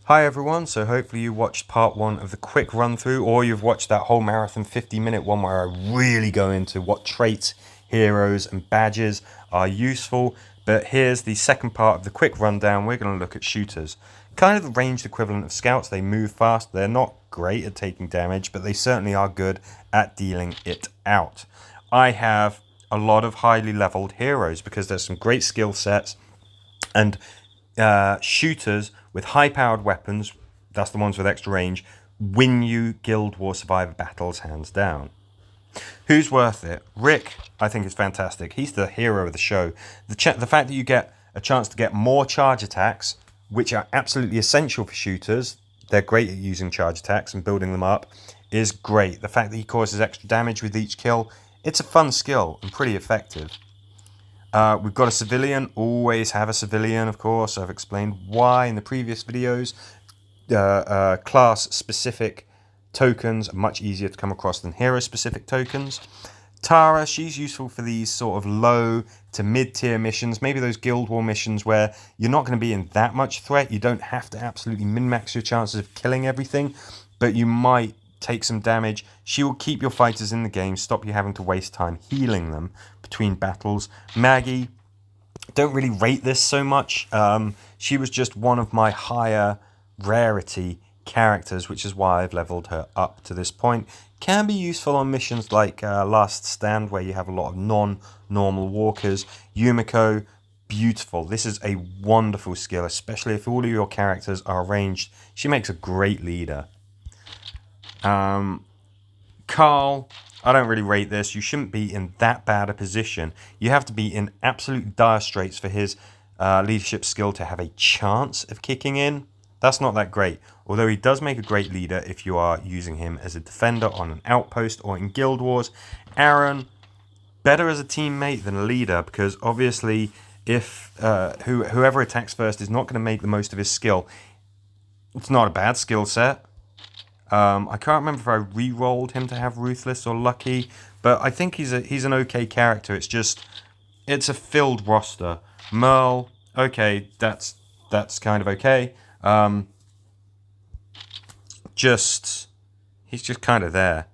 Hi everyone, so hopefully you watched part 1 of the quick run through, or you've watched that whole marathon 50-minute one where I really go into what traits, heroes and badges are useful. But here's the second part of the quick rundown. We're going to look at shooters. Kind of the ranged equivalent of scouts. They move fast, they're not great at taking damage, but they certainly are good at dealing it out. I have a lot of highly leveled heroes because there's some great skill sets, and shooters with high-powered weapons, that's the ones with extra range, win you Guild War Survivor battles hands down. Who's worth it? Rick, I think, is fantastic. He's the hero of the show. The fact that you get a chance to get more charge attacks, which are absolutely essential for shooters, they're great at using charge attacks and building them up, is great. The fact that he causes extra damage with each kill, it's a fun skill and pretty effective. We've got a civilian, always have a civilian, of course. I've explained why in the previous videos. Class-specific tokens are much easier to come across than hero-specific tokens. Tara, she's useful for these sort of low to mid-tier missions, maybe those Guild War missions where you're not going to be in that much threat. You don't have to absolutely min-max your chances of killing everything, but you might take some damage. She will keep your fighters in the game, stop you having to waste time healing them between battles. Maggie, don't really rate this so much. She was just one of my higher rarity characters, which is why I've leveled her up to this point. Can be useful on missions like Last Stand, where you have a lot of non-normal walkers. Yumiko, beautiful. This is a wonderful skill, especially if all of your characters are ranged. She makes a great leader. Carl, I don't really rate this. You shouldn't be in that bad a position. You have to be in absolute dire straits for his leadership skill to have a chance of kicking in. That's not that great, although he does make a great leader if you are using him as a defender on an outpost or in Guild Wars. Aaron, better as a teammate than a leader, because obviously if whoever attacks first is not going to make the most of his skill, it's not a bad skill set. I can't remember if I re-rolled him to have Ruthless or Lucky, but I think he's an okay character. It's a filled roster. Merle, okay, that's kind of okay. He's just kind of there.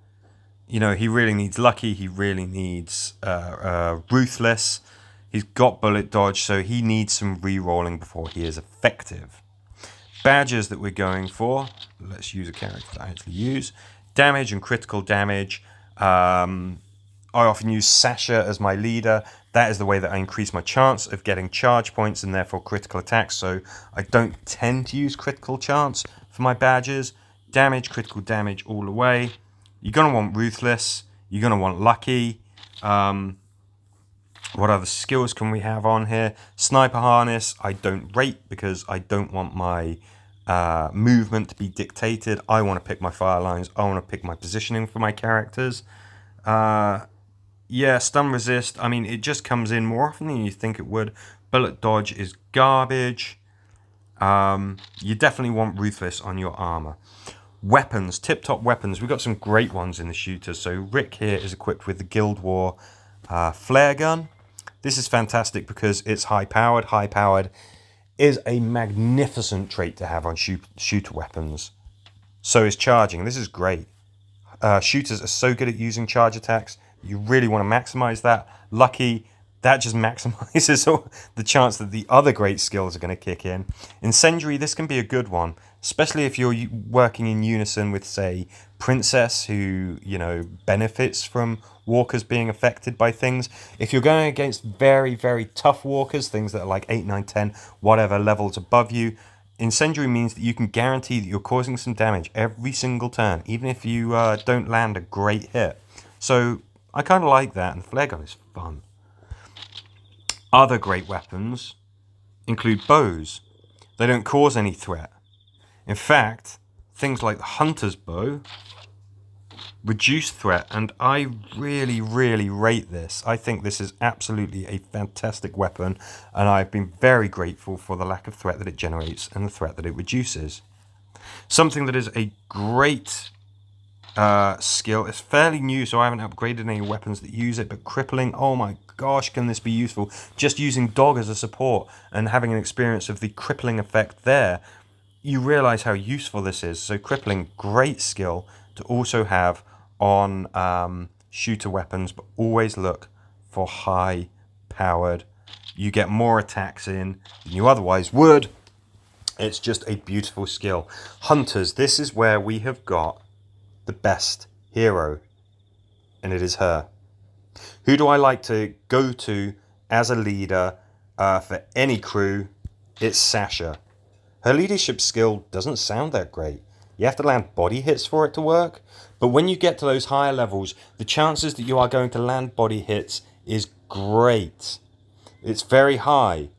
You know, he really needs Lucky. He really needs Ruthless. He's got Bullet Dodge, so he needs some re-rolling before he is effective. Badges that we're going for. Let's use a character that I actually use. Damage and critical damage. I often use Sasha as my leader. That is the way that I increase my chance of getting charge points and therefore critical attacks. So I don't tend to use critical chance for my badges. Damage, critical damage all the way. You're going to want Ruthless. You're going to want Lucky. What other skills can we have on here? Sniper Harness, I don't rate because I don't want my movement to be dictated. I want to pick my fire lines. I want to pick my positioning for my characters. Yeah, Stun Resist, I mean, it just comes in more often than you think it would. Bullet Dodge is garbage. You definitely want Ruthless on your armor. Weapons, tip-top weapons. We've got some great ones in the shooters. So Rick here is equipped with the Guild War flare gun. This is fantastic because it's high-powered. High-powered is a magnificent trait to have on shooter weapons. So is charging. This is great. Shooters are so good at using charge attacks. You really want to maximize that. Lucky, that just maximizes the chance that the other great skills are going to kick in. Incendiary, this can be a good one, especially if you're working in unison with, say, Princess, who, you know, benefits from walkers being affected by things. If you're going against very, very tough walkers, things that are like 8, 9, 10, whatever levels above you, Incendiary means that you can guarantee that you're causing some damage every single turn, even if you don't land a great hit. So I kind of like that, and the flare gun is fun. Other great weapons include bows. They don't cause any threat. In fact, things like the Hunter's Bow reduce threat, and I really, really rate this. I think this is absolutely a fantastic weapon, and I've been very grateful for the lack of threat that it generates and the threat that it reduces. Something that is a great skill. It's fairly new, so I haven't upgraded any weapons that use it, but crippling, oh my gosh, can this be useful. Just using Dog as a support and having an experience of the crippling effect there you realize how useful this is. So crippling, great skill to also have on shooter weapons, but always look for high powered. You get more attacks in than you otherwise would. It's just a beautiful skill. Hunters, this is where we have got the best hero, and it is her. Who do I like to go to as a leader for any crew? It's Sasha. Her leadership skill doesn't sound that great. You have to land body hits for it to work. But when you get to those higher levels, the chances that you are going to land body hits is great. It's very high.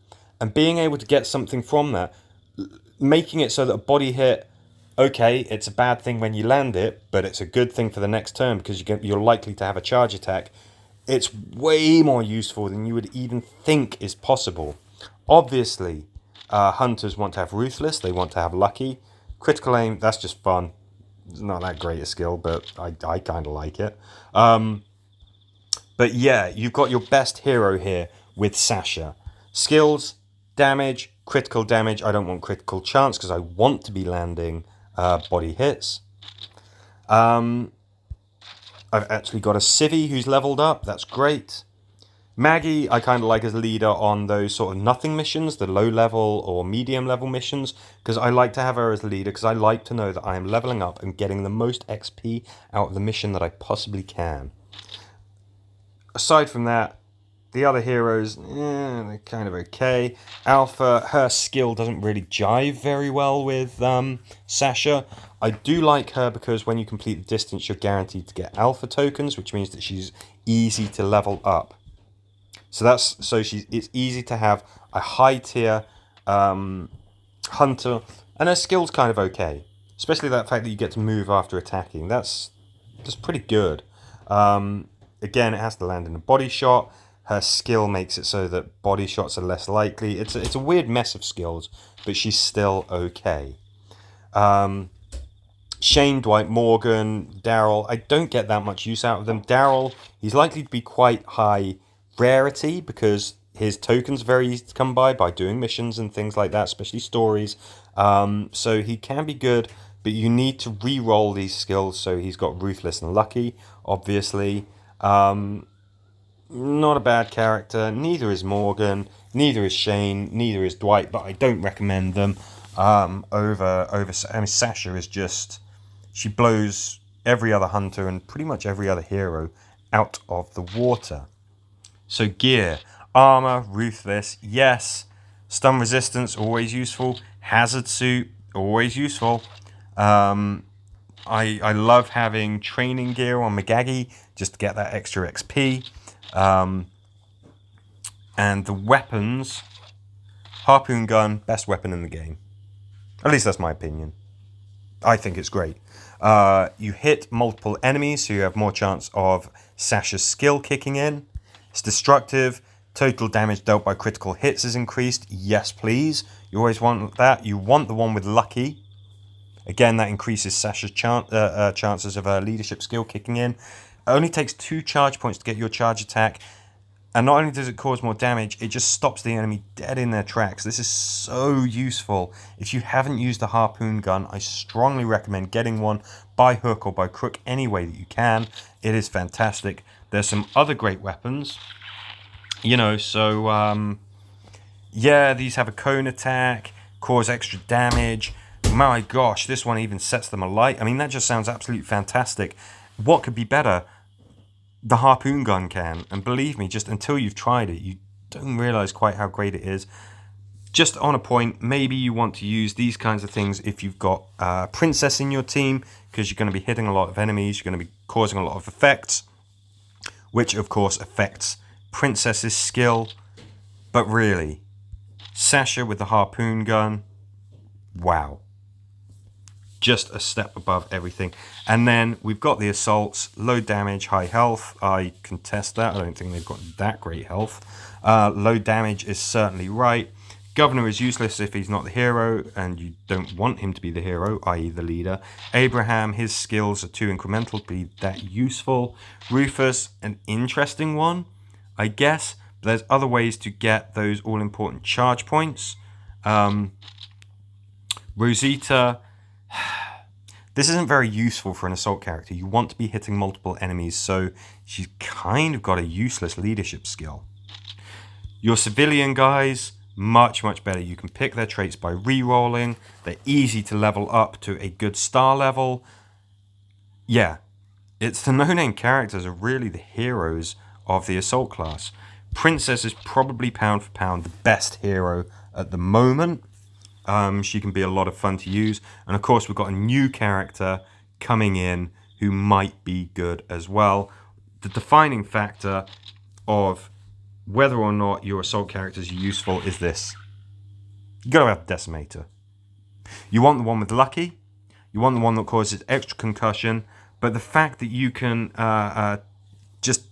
And being able to get something from that, making it so that a body hit, okay, it's a bad thing when you land it, but it's a good thing for the next turn because you're likely to have a charge attack. It's way more useful than you would even think is possible. Obviously, hunters want to have ruthless, they want to have lucky. Critical aim, that's just fun. It's not that great a skill, but I kind of like it. But yeah, you've got your best hero here with Sasha. Skills, damage, critical damage. I don't want critical chance because I want to be landing body hits. I've actually got a civvy who's leveled up. That's great. Maggie, I kind of like as a leader on those sort of nothing missions, the low level or medium level missions, because I like to have her as a leader because I like to know that I am leveling up and getting the most XP out of the mission that I possibly can. Aside from that, the other heroes, they're kind of okay. Alpha, her skill doesn't really jive very well with Sasha. I do like her because when you complete the distance, you're guaranteed to get alpha tokens, which means that she's easy to level up. So it's easy to have a high tier hunter, and her skill's kind of okay. Especially that fact that you get to move after attacking. That's pretty good. Again, it has to land in a body shot. Her skill makes it so that body shots are less likely. It's a weird mess of skills, but she's still okay. Shane, Dwight Morgan, Daryl, I don't get that much use out of them. Daryl, he's likely to be quite high rarity because his tokens are very easy to come by doing missions and things like that, especially stories. So he can be good, but you need to re-roll these skills. So he's got Ruthless and Lucky, obviously. Not a bad character. Neither is Morgan. Neither is Shane. Neither is Dwight. But I don't recommend them over. I mean, Sasha is just, she blows every other hunter and pretty much every other hero out of the water. So gear, armor, ruthless, yes. Stun resistance, always useful. Hazard suit, always useful. I love having training gear on Maggie just to get that extra XP. And the weapons, harpoon gun, best weapon in the game. At least that's my opinion. I think it's great. You hit multiple enemies, so you have more chance of Sasha's skill kicking in. It's destructive. Total damage dealt by critical hits is increased. Yes, please. You always want that. You want the one with lucky. Again, that increases Sasha's chances of her leadership skill kicking in. It only takes 2 charge points to get your charge attack. And not only does it cause more damage, it just stops the enemy dead in their tracks. This is so useful. If you haven't used a harpoon gun, I strongly recommend getting one by hook or by crook any way that you can. It is fantastic. There's some other great weapons. So yeah, these have a cone attack, cause extra damage. My gosh, this one even sets them alight. I mean, that just sounds absolutely fantastic. What could be better? The harpoon gun can. And believe me, just until you've tried it, you don't realize quite how great it is. Just on a point, maybe you want to use these kinds of things if you've got a princess in your team, because you're going to be hitting a lot of enemies, you're going to be causing a lot of effects, which of course affects princess's skill. But really, Sasha with the harpoon gun, wow. Just a step above everything. And then we've got the assaults, low damage, high health. I contest that. I don't think they've got that great health. Low damage is certainly right. Governor is useless if he's not the hero, and you don't want him to be the hero, i.e. the leader. Abraham, his skills are too incremental to be that useful. Rufus, an interesting one, I guess. But there's other ways to get those all-important charge points. Rosita, this isn't very useful for an assault character. You want to be hitting multiple enemies, so she's kind of got a useless leadership skill. Your civilian guys, much, much better. You can pick their traits by re-rolling. They're easy to level up to a good star level. Yeah, it's the no-name characters are really the heroes of the assault class. Princess is probably pound for pound the best hero at the moment. She can be a lot of fun to use. And of course, we've got a new character coming in who might be good as well. The defining factor of whether or not your assault characters are useful is this. You gotta have Decimator. You want the one with Lucky. You want the one that causes extra concussion. But the fact that you can just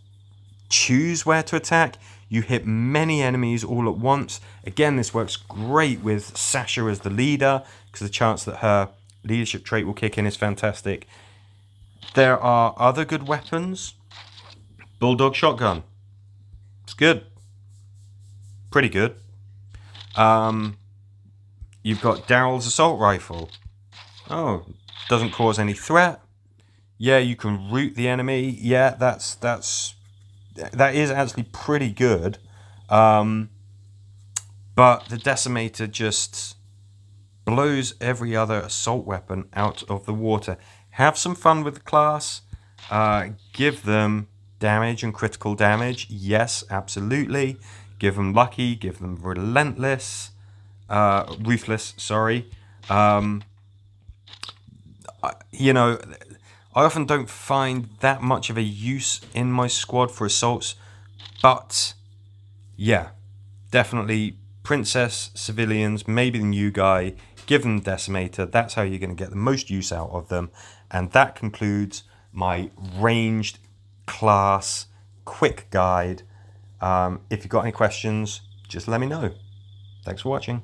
choose where to attack, you hit many enemies all at once. Again, this works great with Sasha as the leader, because the chance that her leadership trait will kick in is fantastic. There are other good weapons. Bulldog shotgun. It's good. Pretty good. You've got Daryl's assault rifle. Oh, doesn't cause any threat. Yeah, you can root the enemy. Yeah, that is actually pretty good. But the Decimator just blows every other assault weapon out of the water. Have some fun with the class. Give them damage and critical damage. Yes, absolutely. Give them lucky. Give them ruthless. Sorry. You know, I often don't find that much of a use in my squad for assaults, but yeah, definitely princess, civilians, maybe the new guy, give them Decimator. That's how you're going to get the most use out of them. And that concludes my ranged class quick guide. If you've got any questions, just let me know. Thanks for watching.